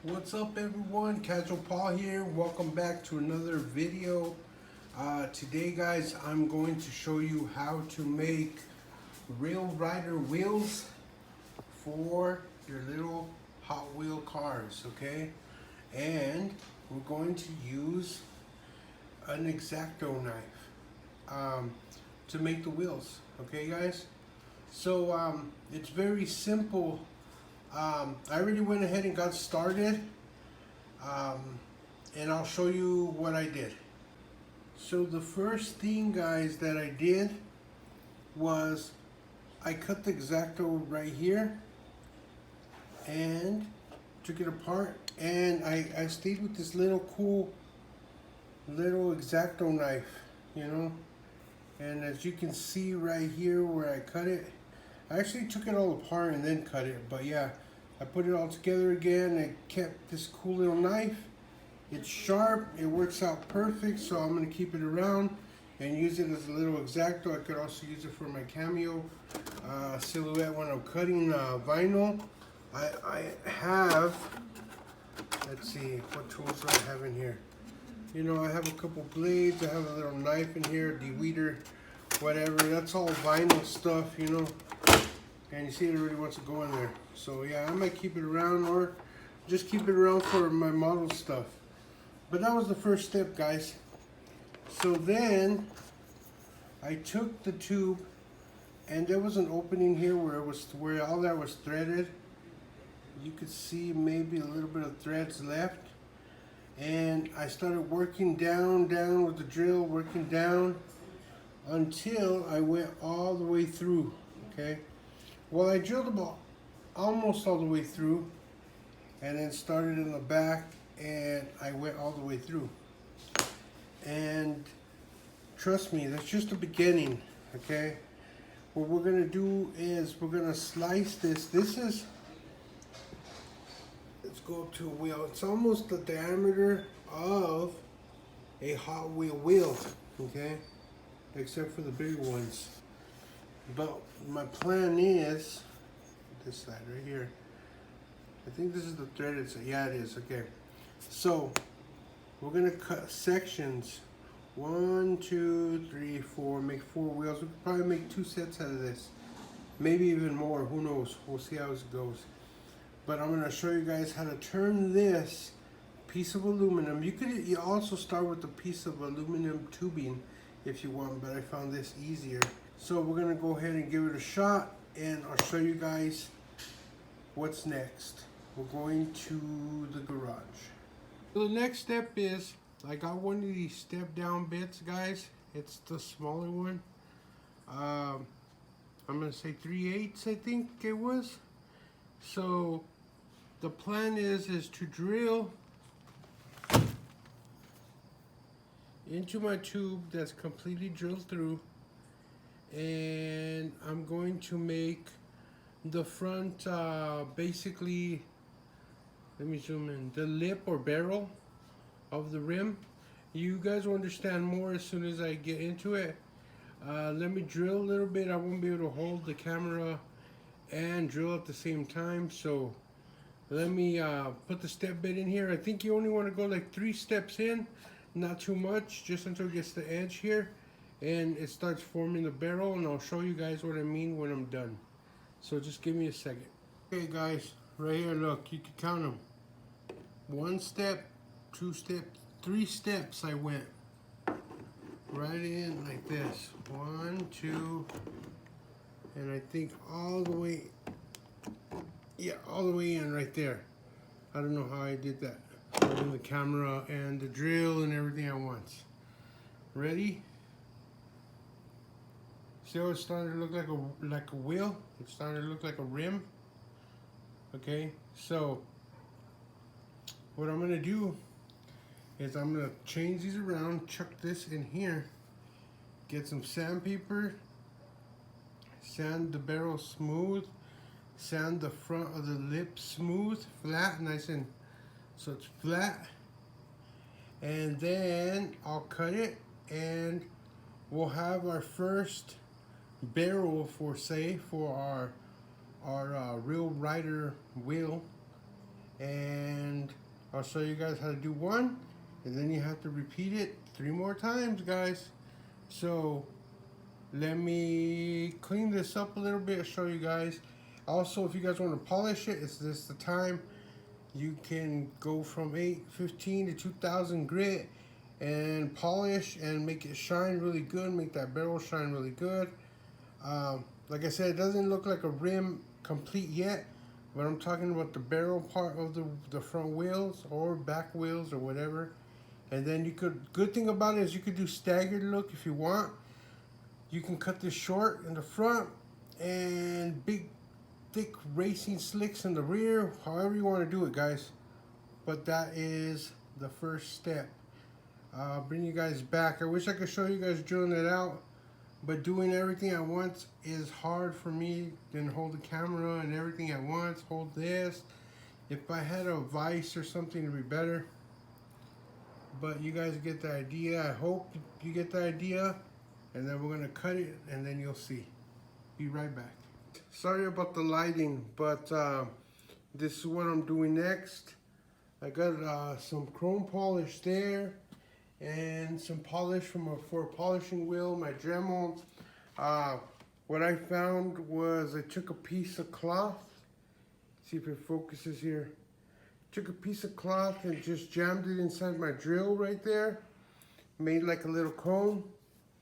What's up everyone, Casual Paul here. Welcome back to another video. Today guys, I'm going to show you how to make Rail Rider wheels for your little Hot Wheel cars, okay? And we're going to use an X-Acto knife to make the wheels, okay guys? So it's very simple. I already went ahead and got started, and I'll show you what I did. So the first thing guys that I did was I cut the X-Acto right here and took it apart, and I stayed with this little cool little X-Acto knife, you know. And as you can see right here where I cut it, I actually took it all apart and then cut it, but yeah, I put it all together again and kept this cool little knife. It's sharp, it works out perfect, so I'm going to keep it around and use it as a little X-Acto. I could also use it for my cameo silhouette when I'm cutting vinyl. I have, let's see, what tools do I have in here? You know, I have a couple blades, I have a little knife in here, de-weeder, whatever. That's all vinyl stuff, you know. And you see it really wants to go in there. So yeah, I might keep it around or just keep it around for my model stuff. But that was the first step, guys. So then I took the tube, and there was an opening here where all that was threaded. You could see maybe a little bit of threads left. And I started working down with the drill, working down until I went all the way through, okay? Well, I drilled about almost all the way through, and then started in the back, and I went all the way through. And trust me, that's just the beginning, okay? What we're gonna do is we're gonna slice this. This is, let's go up to a wheel. It's almost the diameter of a Hot wheel, okay? Except for the bigger ones. But my plan is, this side right here, I think this is the threaded side. Yeah, it is. Okay. So we're gonna cut sections. 1, 2, 3, 4. Make 4 wheels. We could probably make 2 sets out of this. Maybe even more. Who knows? We'll see how it goes. But I'm gonna show you guys how to turn this piece of aluminum. You also start with a piece of aluminum tubing if you want, but I found this easier. So we're gonna go ahead and give it a shot, and I'll show you guys what's next. We're going to the garage. So the next step is, I got one of these step down bits, guys. It's the smaller one. I'm gonna say 3/8, I think it was. So the plan is to drill into my tube that's completely drilled through, and I'm going to make the front, basically, let me zoom in, the lip or barrel of the rim. You guys will understand more as soon as I get into it. Let me drill a little bit. I won't be able to hold the camera and drill at the same time, so let me put the step bit in here. I think you only want to go like 3 steps in, not too much, just until it gets the edge here and it starts forming the barrel, and I'll show you guys what I mean when I'm done. So just give me a second. Okay guys, right here, look, you can count them. 1 step, 2 steps, 3 steps I went. Right in like this. 1, 2, and I think all the way, yeah, all the way in right there. I don't know how I did that. Holding the camera and the drill and everything at once. Ready? See how it's starting to look like a wheel? It's starting to look like a rim. Okay, so what I'm gonna do is I'm gonna change these around, chuck this in here, get some sandpaper, sand the barrel smooth, sand the front of the lip smooth, flat, nice and so it's flat, and then I'll cut it, and we'll have our first barrel for our Rail Rider wheel, and I'll show you guys how to do one, and then you have to repeat it 3 more times, guys. So let me clean this up a little bit, show you guys. Also, if you guys want to polish it, it's this the time. You can go from 815 to 2000 grit and polish and make it shine really good, make that barrel shine really good. Like I said, it doesn't look like a rim complete yet, but I'm talking about the barrel part of the front wheels or back wheels or whatever. And then you could, good thing about it is you could do staggered look if you want. You can cut this short in the front and big thick racing slicks in the rear, however you want to do it, guys. But that is the first step. I'll bring you guys back. I wish I could show you guys drilling it out, but doing everything at once is hard for me. Then hold the camera and everything at once, hold this. If I had a vise or something, it'd be better. But you guys get the idea. I hope you get the idea. And then we're gonna cut it and then you'll see. Be right back. Sorry about the lighting, but this is what I'm doing next. I got some chrome polish there and some polish for a polishing wheel, my Dremel. What I found was I took a piece of cloth. See if it focuses here. Took a piece of cloth and just jammed it inside my drill right there. Made like a little cone.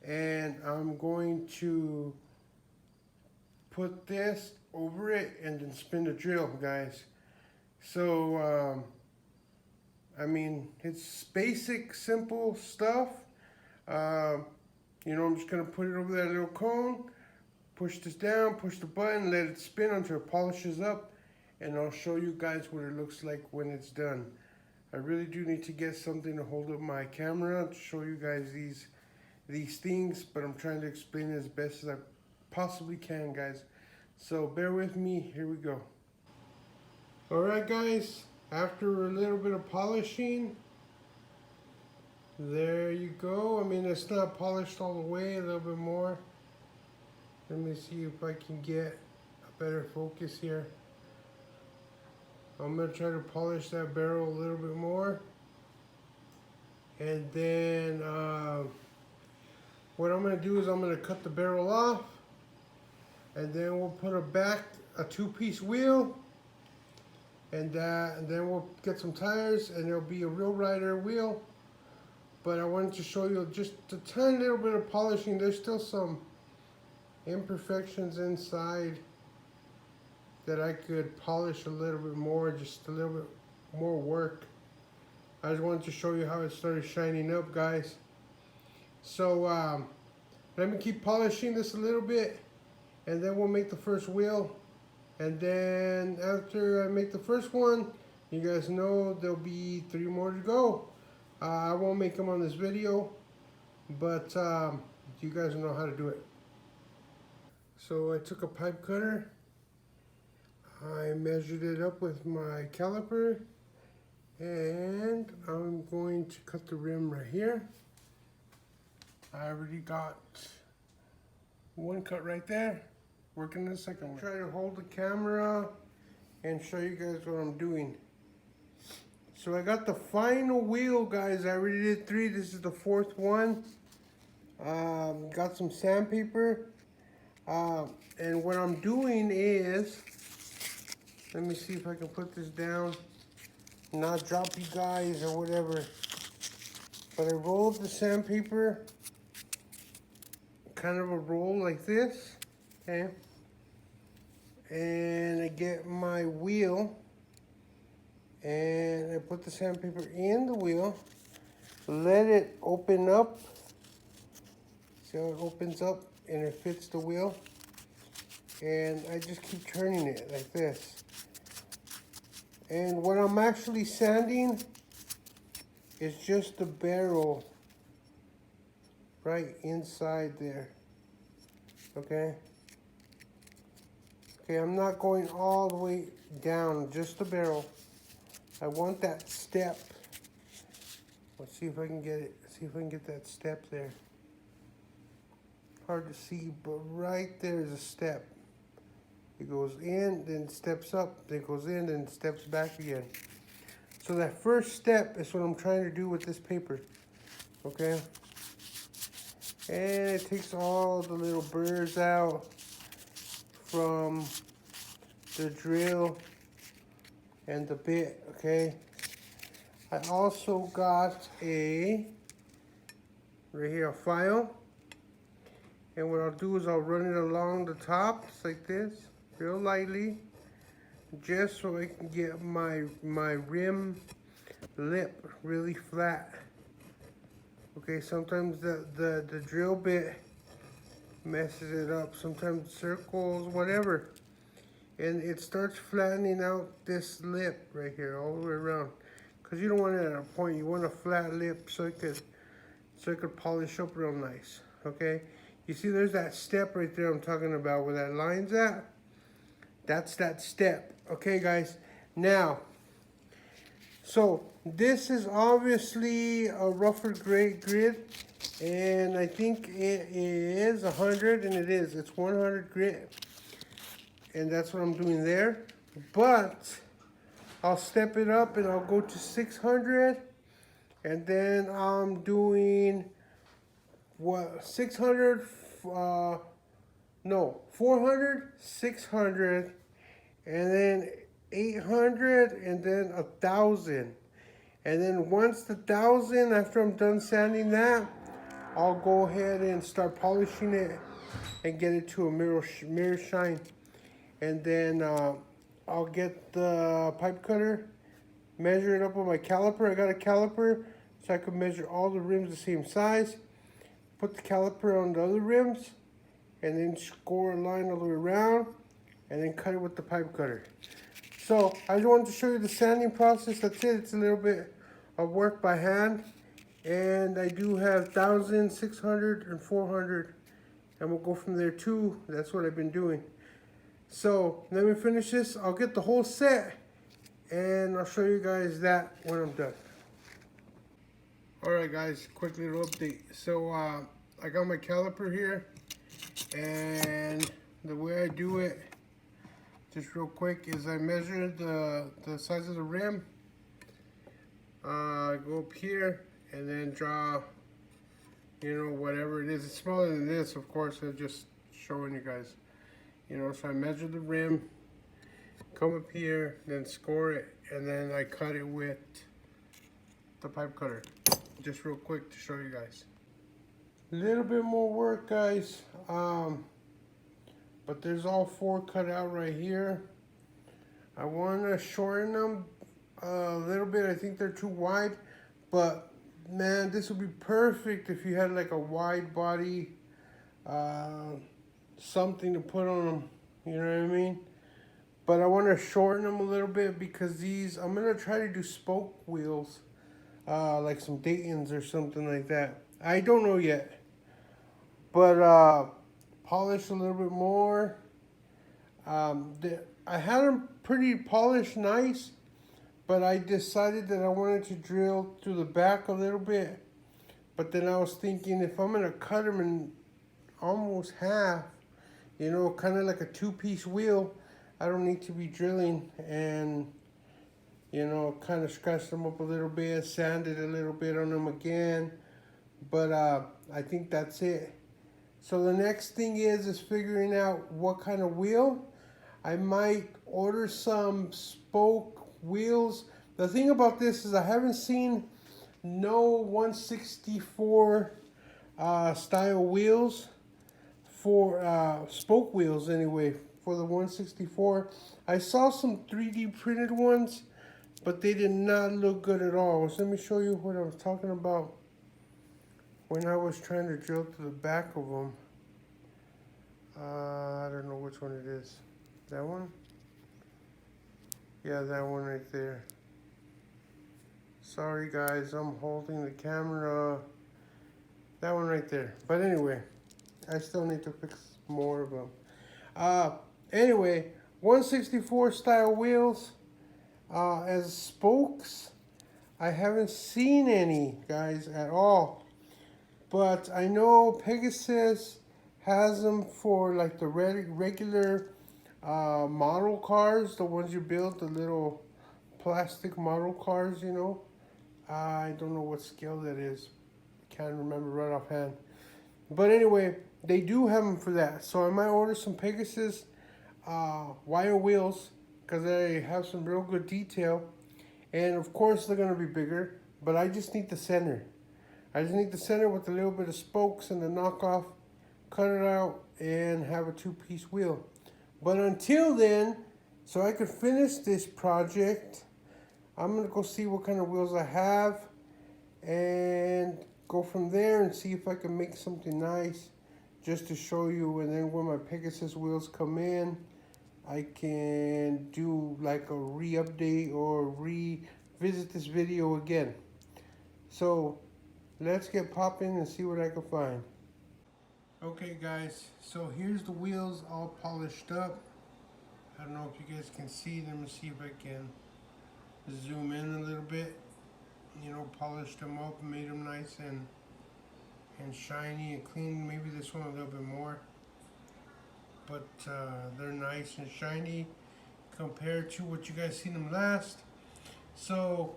And I'm going to put this over it and then spin the drill, guys. So, I mean, it's basic, simple stuff. You know, I'm just gonna put it over that little cone, push this down, push the button, let it spin until it polishes up, and I'll show you guys what it looks like when it's done. I really do need to get something to hold up my camera to show you guys these things, but I'm trying to explain it as best as I possibly can, guys. So bear with me, here we go. Alright guys, after a little bit of polishing, there you go. I mean, it's not polished all the way, a little bit more. Let me see if I can get a better focus here. I'm gonna try to polish that barrel a little bit more. And then what I'm going to do is I'm going to cut the barrel off, and then we'll put a 2-piece wheel, and then we'll get some tires, and there'll be a real rider wheel. But I wanted to show you just a tiny little bit of polishing. There's still some imperfections inside that I could polish a little bit more, just a little bit more work. I just wanted to show you how it started shining up, guys. So let me keep polishing this a little bit, and then we'll make the first wheel. And then after I make the first one, you guys know there'll be 3 more to go. I won't make them on this video, but you guys know how to do it. So I took a pipe cutter, I measured it up with my caliper, and I'm going to cut the rim right here. I already got one cut right there. Working the second one. Try to hold the camera and show you guys what I'm doing. So I got the final wheel, guys. I already did 3. This is the 4th one. Got some sandpaper. And what I'm doing is, let me see if I can put this down, not drop you guys or whatever. But I rolled the sandpaper, kind of a roll like this, okay? And I get my wheel, and I put the sandpaper in the wheel, let it open up. See how it opens up and it fits the wheel? And I just keep turning it like this. And what I'm actually sanding is just the barrel right inside there, okay? Okay, I'm not going all the way down, just the barrel. I want that step. Let's see if I can get it. See if I can get that step there. Hard to see, but right there is a step. It goes in, then steps up, then goes in, then steps back again. So that first step is what I'm trying to do with this paper, okay? And it takes all the little burrs out from the drill and the bit, okay? I also got right here, a file. And what I'll do is I'll run it along the tops like this, real lightly, just so I can get my rim lip really flat. Okay, sometimes the drill bit messes it up, sometimes circles, whatever. And it starts flattening out this lip right here all the way around. Because you don't want it at a point, you want a flat lip so it could polish up real nice, okay? You see there's that step right there I'm talking about where that line's at? That's that step. Okay, guys. Now, so this is obviously a rougher grid, and I think it is 100, and it is. It's 100 grit, and that's what I'm doing there. But I'll step it up, and I'll go to 600, and then I'm doing what 600. 400, 600, and then 800, and then 1,000. And then once the 1,000, after I'm done sanding that, I'll go ahead and start polishing it and get it to a mirror shine. And then I'll get the pipe cutter, measure it up with my caliper. I got a caliper so I can measure all the rims the same size. Put the caliper on the other rims, and then score a line all the way around, and then cut it with the pipe cutter. So I just wanted to show you the sanding process. That's it. It's a little bit of work by hand, and I do have 1,000, 600, and 400, and we'll go from there too. That's what I've been doing. So let me finish this. I'll get the whole set, and I'll show you guys that when I'm done. Alright guys, quick little update. So I got my caliper here, and the way I do it, just real quick, is I measure the size of the rim. I go up here and then draw, whatever it is. It's smaller than this, of course. I'm just showing you guys. So I measure the rim, come up here, then score it, and then I cut it with the pipe cutter. Just real quick to show you guys. A little bit more work, guys, but there's all four cut out right here. I want to shorten them a little bit. I think they're too wide, but man, this would be perfect if you had like a wide body something to put on them, you know what I mean? But I want to shorten them a little bit because these, I'm going to try to do spoke wheels. Like some Dayton's or something like that. I don't know yet. But polish a little bit more. I had them pretty polished nice, but I decided that I wanted to drill through the back a little bit. But then I was thinking, if I'm going to cut them in almost half, kind of like a two-piece wheel, I don't need to be drilling and kind of scratch them up a little bit, sand it a little bit on them again. But I think that's it. So the next thing is figuring out what kind of wheel. I might order some spoke wheels. The thing about this is I haven't seen no 164 style wheels for spoke wheels anyway, for the 164. I saw some 3D printed ones, but they did not look good at all. So let me show you what I was talking about when I was trying to drill to the back of them. I don't know which one it is. That one? Yeah, that one right there. Sorry guys, I'm holding the camera. That one right there. But anyway, I still need to fix more of them. Anyway, 164 style wheels. As spokes, I haven't seen any, guys, at all. But I know Pegasus has them for like the regular model cars, the ones you build, the little plastic model cars, you know. I don't know what scale that is. Can't remember right offhand. But anyway, they do have them for that. So I might order some Pegasus wire wheels because they have some real good detail. And of course they're going to be bigger. But I just need the center. I just need the center with a little bit of spokes and the knockoff. Cut it out and have a two-piece wheel. But until then, so I could finish this project, I'm going to go see what kind of wheels I have and go from there and see if I can make something nice just to show you. And then when my Pegasus wheels come in, I can do like a re-update or revisit this video again. So let's get popping and see what I can find. Okay guys, so here's the wheels all polished up. I don't know if you guys can see. Let me see if I can zoom in a little bit. You know, polished them up, made them nice and shiny and clean. Maybe this one a little bit more, but they're nice and shiny compared to what you guys seen them last. So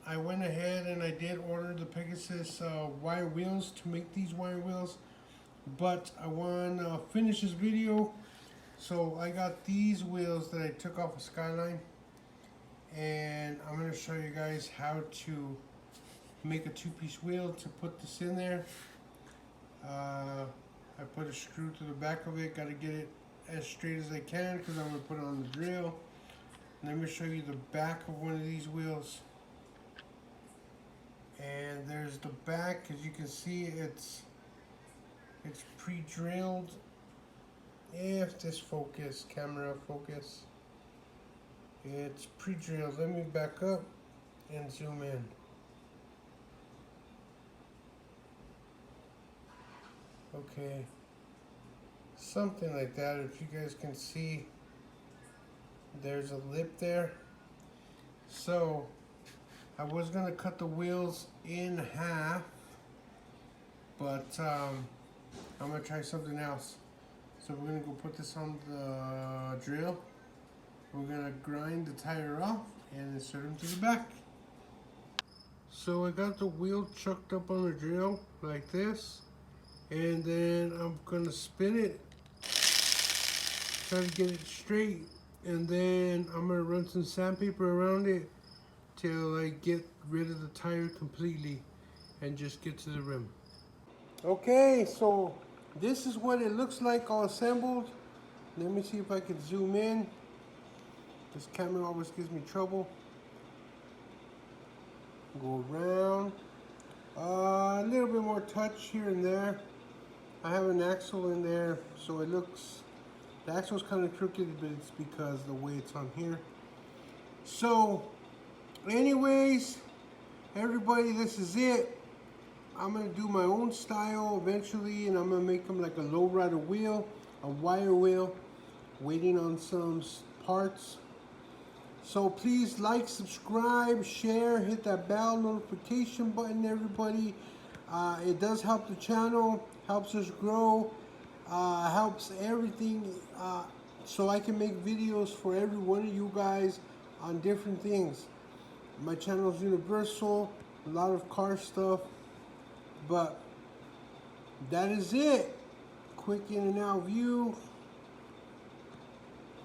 I went ahead and I did order the Pegasus wire wheels to make these wire wheels, but I want to finish this video. So I got these wheels that I took off a Skyline, and I'm going to show you guys how to make a two-piece wheel to put this in there. I put a screw to the back of it. Got to get it as straight as I can because I'm going to put it on the drill. Let me show you the back of one of these wheels. And there's the back. As you can see, it's pre-drilled. If this camera focus, it's pre-drilled. Let me back up and zoom in. Okay, something like that. If you guys can see, there's a lip there. So I was gonna cut the wheels in half, but I'm gonna try something else. So we're gonna go put this on the drill. We're gonna grind the tire off and insert them to the back. So I got the wheel chucked up on the drill like this, and then I'm gonna spin it, try to get it straight, and then I'm gonna run some sandpaper around it till I get rid of the tire completely and just get to the rim. Okay, so this is what it looks like all assembled. Let me see if I can zoom in. This camera always gives me trouble. Go around. A little bit more touch here and there. I have an axle in there, so it looks, the axle's kind of crooked, but it's because the way it's on here. So, anyways, everybody, this is it. I'm gonna do my own style eventually, and I'm gonna make them like a lowrider wheel, a wire wheel, waiting on some parts. So please like, subscribe, share, hit that bell notification button, everybody. It does help the channel, helps us grow, helps everything, so I can make videos for every one of you guys on different things. My channel is universal, a lot of car stuff. But that is it. Quick in and out view.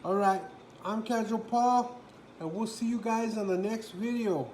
Alright, I'm Casual Paul, and we'll see you guys on the next video.